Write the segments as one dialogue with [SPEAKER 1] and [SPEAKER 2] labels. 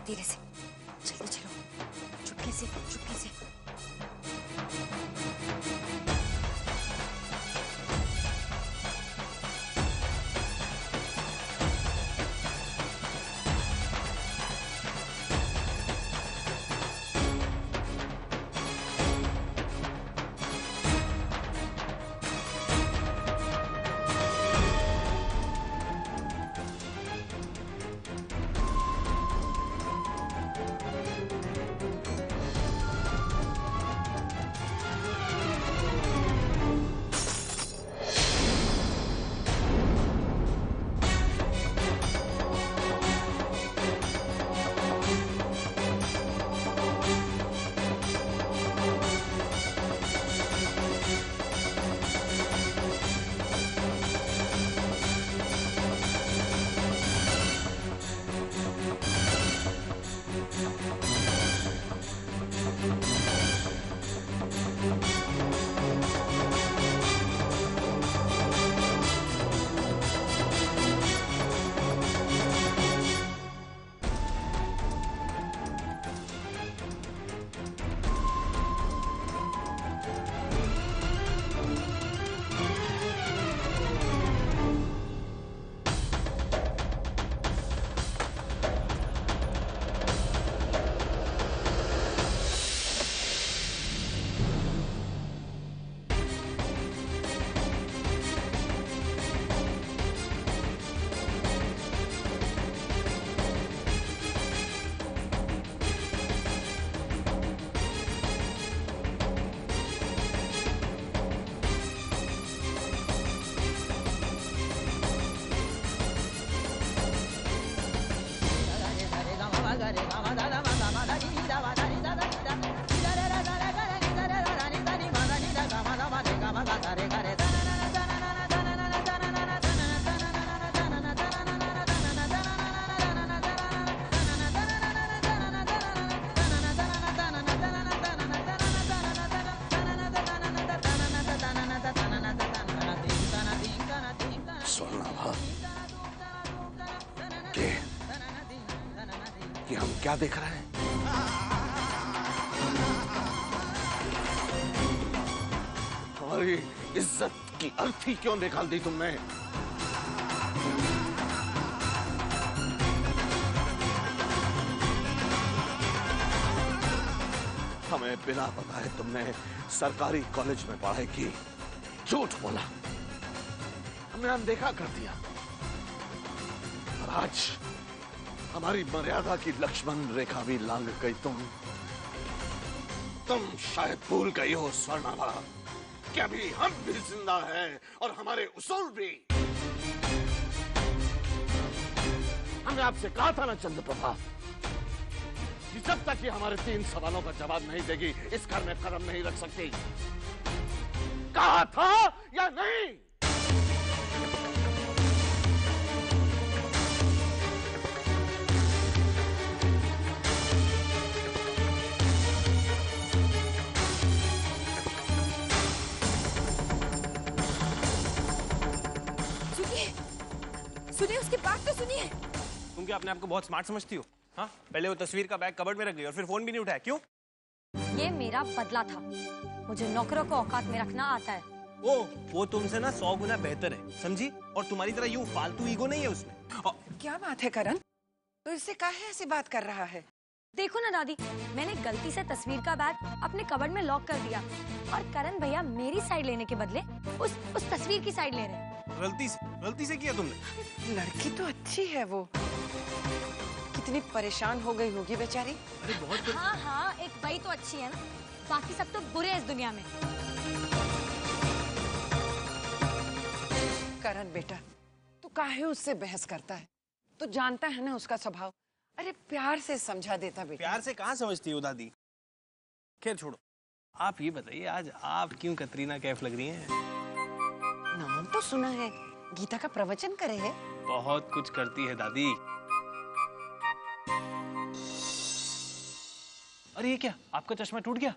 [SPEAKER 1] धीरे से, जल्दी चलो, चुपके से, चुपके से।
[SPEAKER 2] कि हम क्या देख रहे हैं? हमारी इज्जत की अर्थी क्यों निकाल दी तुमने? हमें बिना बताए तुमने सरकारी कॉलेज में पढ़ाई की, झूठ बोला, हमने अनदेखा कर दिया। और आज हमारी मर्यादा की लक्ष्मण रेखा भी लांघ गई। तुम शायद भूल गई हो स्वर्णाभा कि अभी हम भी जिंदा हैं और हमारे उसूल भी। हमने आपसे कहा था ना चंद्रप्रभा, कि जब तक ये हमारे 3 सवालों का जवाब नहीं देगी इस घर में कदम नहीं रख सकती। कहा था या नहीं?
[SPEAKER 1] सुनिए, उसकी बात तो सुनिए।
[SPEAKER 3] तुम क्या अपने आप को बहुत स्मार्ट समझती हो? हाँ, पहले वो तस्वीर का बैग कबर्ड में रख गई और फिर फोन भी नहीं उठाया, क्यों?
[SPEAKER 1] ये मेरा बदला था। मुझे नौकरों को औकात में रखना आता है।
[SPEAKER 3] ओ, वो तुमसे ना 100 गुना बेहतर है, समझी? और तुम्हारी तरह यूं फालतू ईगो नहीं है उसमें।
[SPEAKER 4] क्या बात है करण? तो इससे काहे ऐसी बात कर रहा है?
[SPEAKER 1] देखो ना दादी, मैंने गलती से तस्वीर का बैग अपने कबर्ड में लॉक कर दिया और करण भैया मेरी साइड लेने के बदले उस तस्वीर की साइड ले रहे हैं।
[SPEAKER 3] गलती से किया तुमने?
[SPEAKER 4] लड़की तो अच्छी है, वो कितनी परेशान हो गई होगी बेचारी।
[SPEAKER 3] अरे बहुत।
[SPEAKER 1] हाँ, एक बाई तो अच्छी है ना, बाकी सब तो बुरे हैं इस दुनिया में।
[SPEAKER 4] करण बेटा, तू काहे उससे बहस करता है? तू जानता है ना उसका स्वभाव। अरे प्यार से समझा देता बेटा।
[SPEAKER 3] प्यार से कहाँ समझती हो दादी? खैर छोड़ो, आप ये बताइए आज आप क्यों कतरीना कैफ लग रही हैं?
[SPEAKER 4] नाम तो सुना है, गीता का प्रवचन करे है।
[SPEAKER 3] बहुत कुछ करती है दादी। अरे ये क्या, आपका चश्मा टूट गया?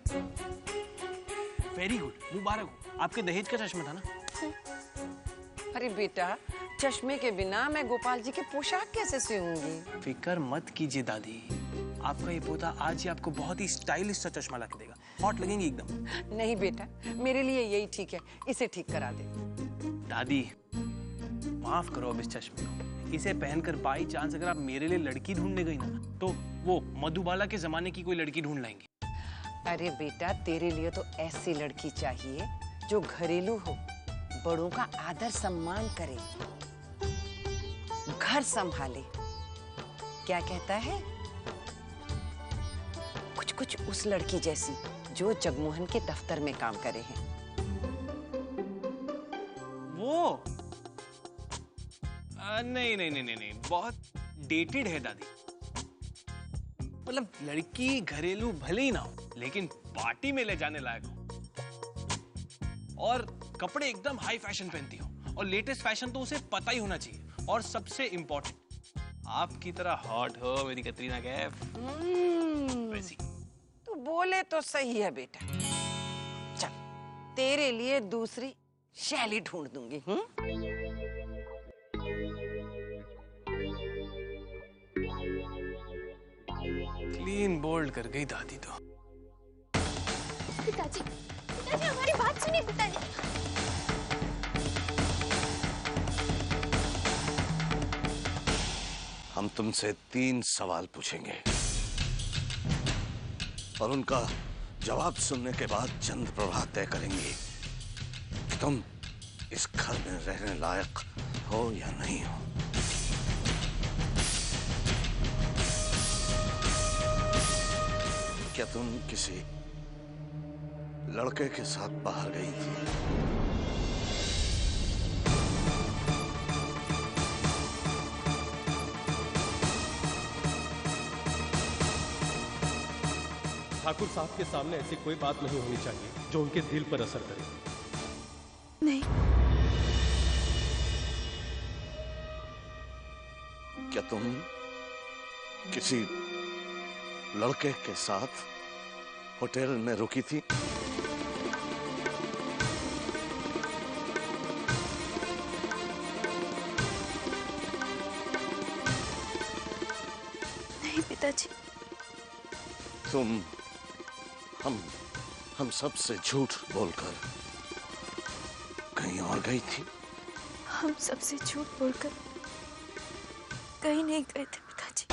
[SPEAKER 3] वेरी गुड, मुबारक हो। आपके दहेज का चश्मा था ना?
[SPEAKER 4] अरे बेटा, चश्मे के बिना मैं गोपाल जी की पोशाक कैसे सिऊंगी?
[SPEAKER 3] फिक्र मत कीजिए दादी, आपका ये पोता आज ही आपको बहुत ही स्टाइलिश सा चश्मा ला के देगा, हॉट लगेंगे एकदम।
[SPEAKER 4] नहीं बेटा, मेरे लिए यही ठीक है, इसे ठीक करा दे।
[SPEAKER 3] दादी माफ करो अब इस चश्मे को, इसे पहनकर बाई चांस अगर आप मेरे लिए लड़की ढूंढने गई ना, तो वो मधुबाला के जमाने की कोई लड़की ढूंढ लाएंगे।
[SPEAKER 4] अरे बेटा, तेरे लिए तो ऐसी लड़की चाहिए जो घरेलू हो, बड़ों का आदर सम्मान करे, घर संभाले। क्या कहता है? कुछ कुछ उस लड़की जैसी जो जगमोहन के दफ्तर में काम करे हैं।
[SPEAKER 3] वो नहीं नहीं नहीं नहीं नहीं, बहुत डेटेड है दादी। मतलब लड़की घरेलू भले ही ना हो, लेकिन पार्टी में ले जाने लायक हो, और कपड़े एकदम हाई फैशन पहनती हो, और लेटेस्ट फैशन तो उसे पता ही होना चाहिए, और सबसे इंपॉर्टेंट आपकी तरह हॉट हो मेरी कतरीना कैफ वैसी।
[SPEAKER 4] तू बोले तो सही है बेटा। चल, तेरे लिए दूसरी शैली ढूंढ दूंगी।
[SPEAKER 3] क्लीन बोल्ड कर गई दादी तो।
[SPEAKER 1] पिताजी, पिताजी हमारी बात सुनिए पिताजी।
[SPEAKER 2] हम तुमसे 3 सवाल पूछेंगे और उनका जवाब सुनने के बाद चंद प्रभा तय करेंगे कि तुम इस घर में रहने लायक हो या नहीं हो। क्या तुम किसी लड़के के साथ बाहर गई थी?
[SPEAKER 5] ठाकुर साहब के सामने ऐसी कोई बात नहीं होनी चाहिए जो उनके दिल पर असर करे।
[SPEAKER 1] नहीं।
[SPEAKER 2] क्या तुम किसी लड़के के साथ होटल में रुकी थी?
[SPEAKER 1] नहीं पिताजी।
[SPEAKER 2] तुम हम सबसे झूठ बोलकर कहीं और गई थी?
[SPEAKER 1] हम सबसे झूठ बोलकर कहीं नहीं गए थे पिताजी।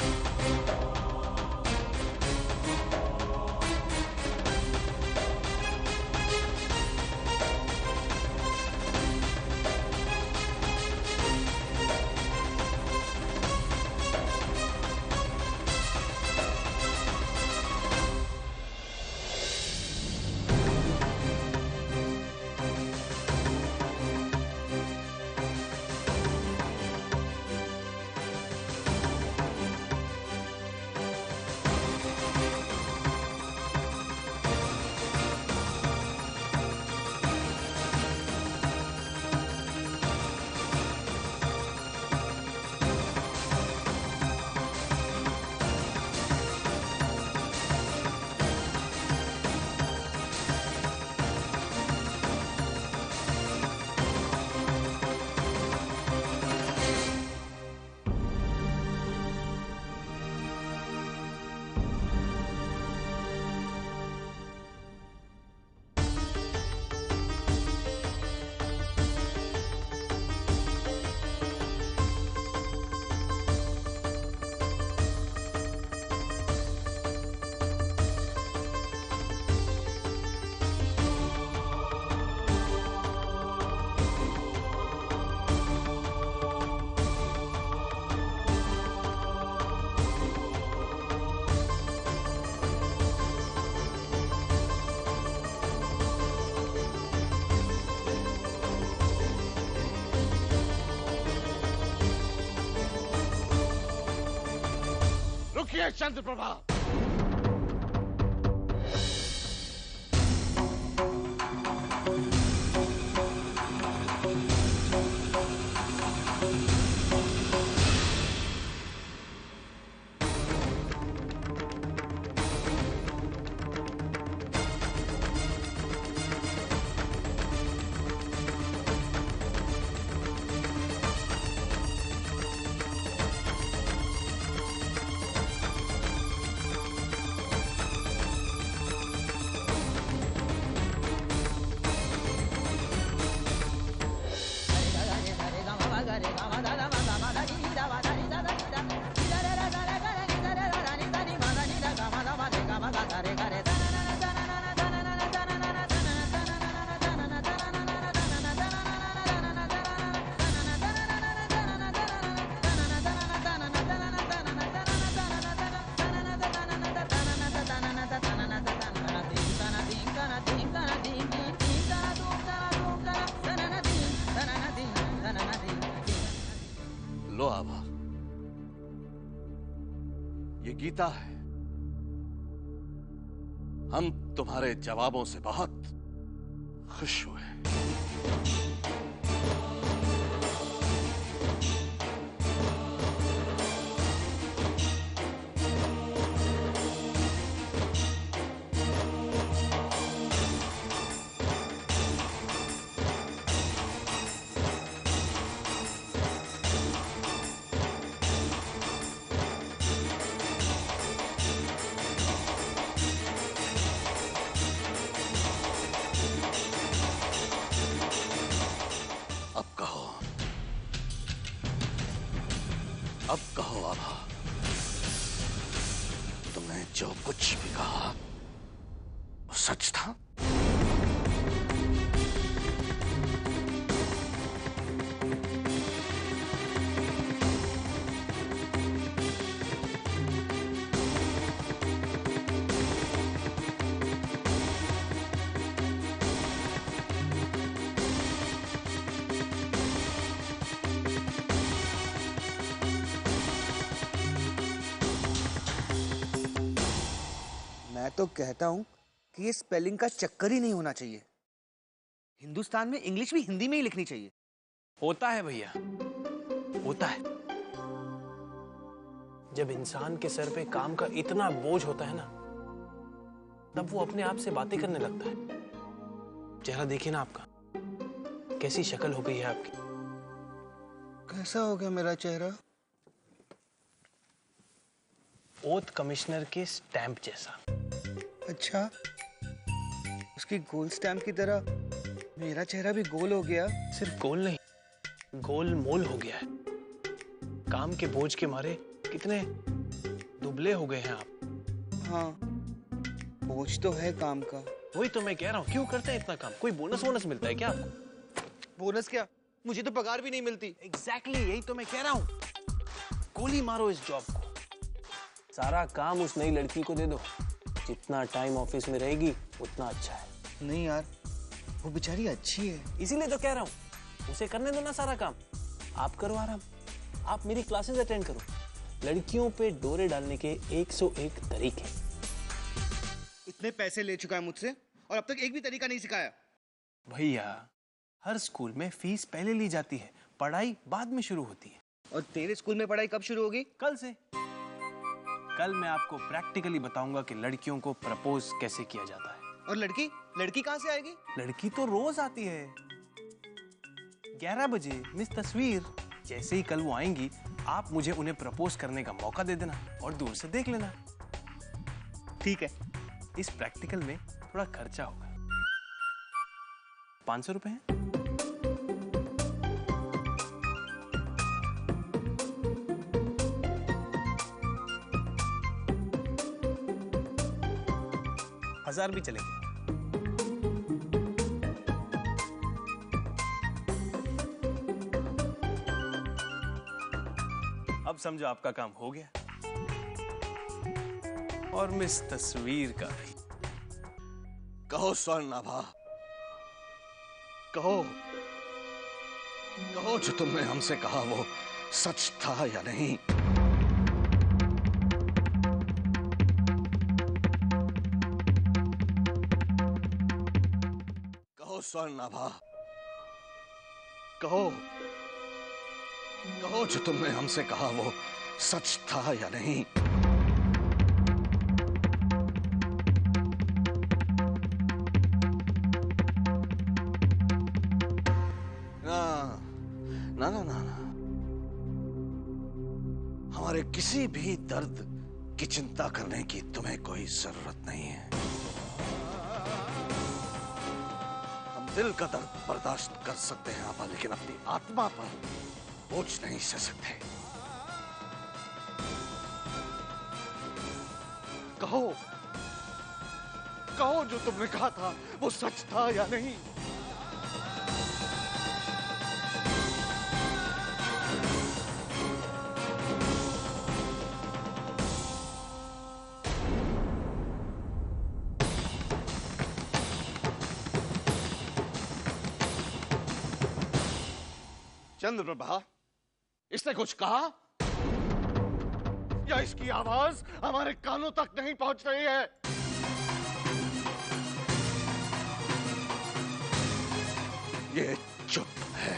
[SPEAKER 2] रुकिए चंद्रप्रभा। लो आभा, ये गीता है। हम तुम्हारे जवाबों से बहुत खुश हुए। अब कहो आभा, तुमने जो कुछ भी कहा वो सच था?
[SPEAKER 6] मैं तो कहता हूँ कि ये स्पेलिंग का चक्कर ही नहीं होना चाहिए। हिंदुस्तान में इंग्लिश भी हिंदी में ही लिखनी चाहिए।
[SPEAKER 3] होता है भैया, होता है। जब इंसान के सर पे काम का इतना बोझ होता है ना, तब वो अपने आप से बातें करने लगता है। चेहरा देखिए ना आपका, कैसी शक्ल हो गई है आपकी।
[SPEAKER 6] कैसा हो गया मेरा चेहरा?
[SPEAKER 3] ओथ कमिश्नर के स्टैंप जैसा।
[SPEAKER 6] अच्छा, उसकी गोल स्टैम्प की तरह मेरा चेहरा भी गोल हो गया।
[SPEAKER 3] सिर्फ गोल नहीं, गोल मोल हो गया है। काम के बोझ के मारे कितने दुबले हो गए हैं आप।
[SPEAKER 6] हाँ, बोझ तो है काम का।
[SPEAKER 3] वही तो मैं कह रहा हूँ, क्यों करते हैं इतना काम? कोई बोनस वोनस मिलता है क्या आपको?
[SPEAKER 6] बोनस क्या? मुझे तो पगार भी नहीं मिलती।
[SPEAKER 3] एग्जैक्टली, यही तो मैं कह रहा हूँ। गोली मारो इस जॉब को, सारा काम उस नई लड़की को दे दो। जितना टाइम ऑफिस में रहेगी उतना अच्छा है।
[SPEAKER 6] नहीं यार, वो बेचारी अच्छी है।
[SPEAKER 3] इसीलिए तो कह रहा हूँ, उसे करने दो ना सारा काम। आप करो आराम, आप मेरी क्लासेस अटेंड करो। लड़कियों पे डोरे डालने के 101 तरीके।
[SPEAKER 6] इतने पैसे ले चुका है मुझसे और अब तक एक भी तरीका नहीं सिखाया।
[SPEAKER 3] भैया, हर स्कूल में फीस पहले ली जाती है, पढ़ाई बाद में शुरू होती है।
[SPEAKER 6] और तेरे स्कूल में पढ़ाई कब शुरू होगी?
[SPEAKER 3] कल से। कल मैं आपको प्रैक्टिकली बताऊंगा कि लड़कियों को प्रपोज कैसे किया जाता है।
[SPEAKER 6] और लड़की लड़की कहाँ से आएगी?
[SPEAKER 3] लड़की तो रोज आती है 11 बजे। मिस तस्वीर, जैसे ही कल वो आएंगी, आप मुझे उन्हें प्रपोज करने का मौका दे देना और दूर से देख लेना।
[SPEAKER 6] ठीक है।
[SPEAKER 3] इस प्रैक्टिकल में थोड़ा खर्चा होगा। 500 रुपए हैं। हजार भी चलेंगे। अब समझो आपका काम हो गया, और मिस तस्वीर का भी।
[SPEAKER 2] कहो स्वर्णाभा, कहो, कहो जो तुमने हमसे कहा वो सच था या नहीं? कहो स्वर्णाभा, कहो, कहो जो तुमने हमसे कहा वो सच था या नहीं? ना ना ना ना, हमारे किसी भी दर्द की चिंता करने की तुम्हें कोई जरूरत नहीं है। हम दिल का दर्द बर्दाश्त कर सकते हैं आभा, लेकिन अपनी आत्मा पर बोझ नहीं सह सकते। कहो, कहो जो तुमने कहा था वो सच था या नहीं? चंद्रप्रभा, इसने कुछ कहा या इसकी आवाज हमारे कानों तक नहीं पहुंच रही है? ये चुप है,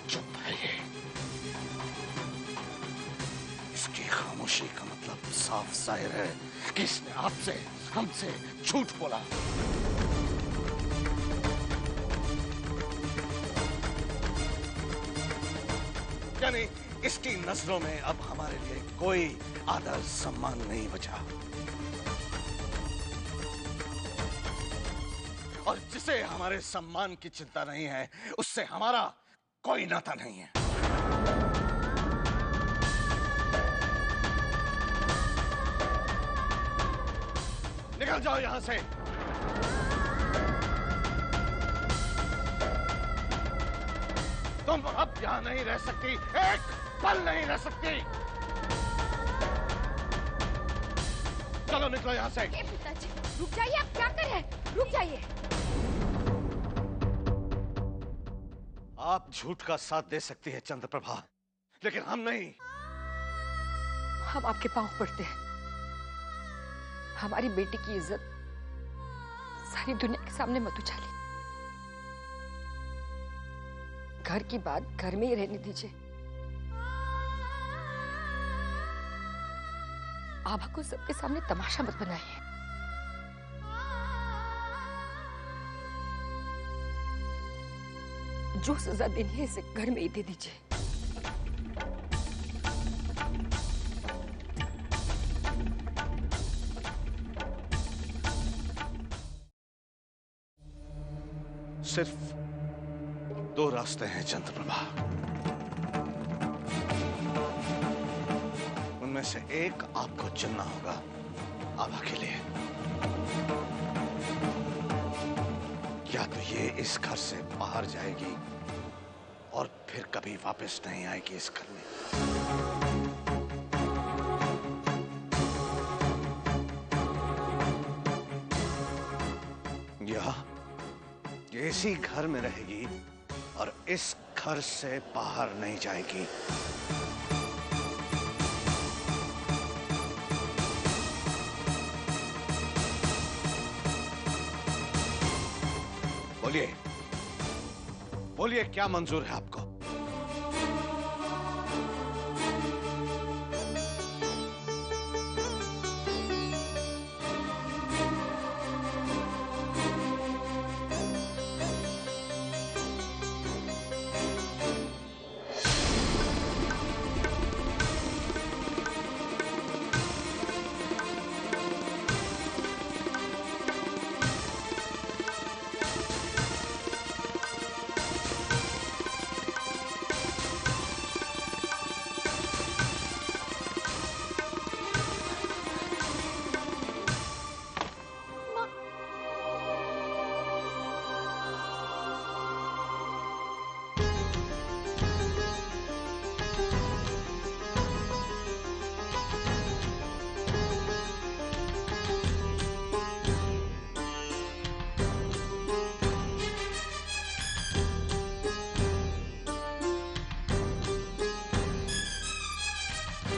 [SPEAKER 2] चुप है ये। इसकी खामोशी का मतलब साफ जाहिर है कि इसने आपसे, हमसे झूठ बोला। यानी इसकी नजरों में अब हमारे लिए कोई आदर सम्मान नहीं बचा, और जिसे हमारे सम्मान की चिंता नहीं है उससे हमारा कोई नाता नहीं है। निकल जाओ यहां से। तुम अब यहां नहीं रह सकती, एक पल नहीं रह सकती। चलो निकलो यहां से।
[SPEAKER 1] पिताजी रुक जाइए, आप क्या कर रहे हैं? रुक जाइए।
[SPEAKER 2] आप झूठ का साथ दे सकती है चंद्रप्रभा, लेकिन हम नहीं।
[SPEAKER 1] हम आपके पांव पड़ते हैं। हमारी बेटी की इज्जत सारी दुनिया के सामने मत उछालिए। घर की बात घर में ही रहने दीजिए। आभा को सबके सामने तमाशा मत बनाइए। जो सजा देनी है इसे घर में ही दे दीजिए।
[SPEAKER 2] सिर्फ 2 रास्ते हैं चंद्रप्रभा, उनमें से एक आपको चुनना होगा आभा के लिए। या तो ये इस घर से बाहर जाएगी और फिर कभी वापस नहीं आएगी इस घर में, या ये इसी घर में रहेगी और इस घर से बाहर नहीं जाएगी। बोलिए, बोलिए क्या मंजूर है आपको?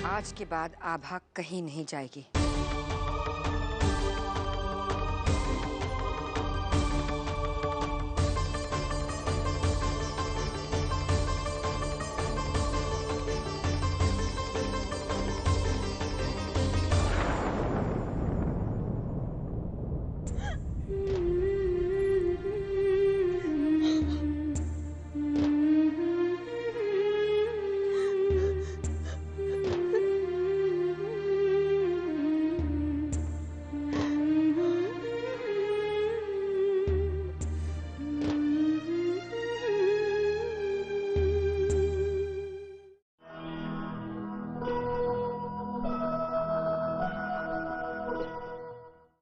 [SPEAKER 1] आज के बाद आभा कहीं नहीं जाएगी।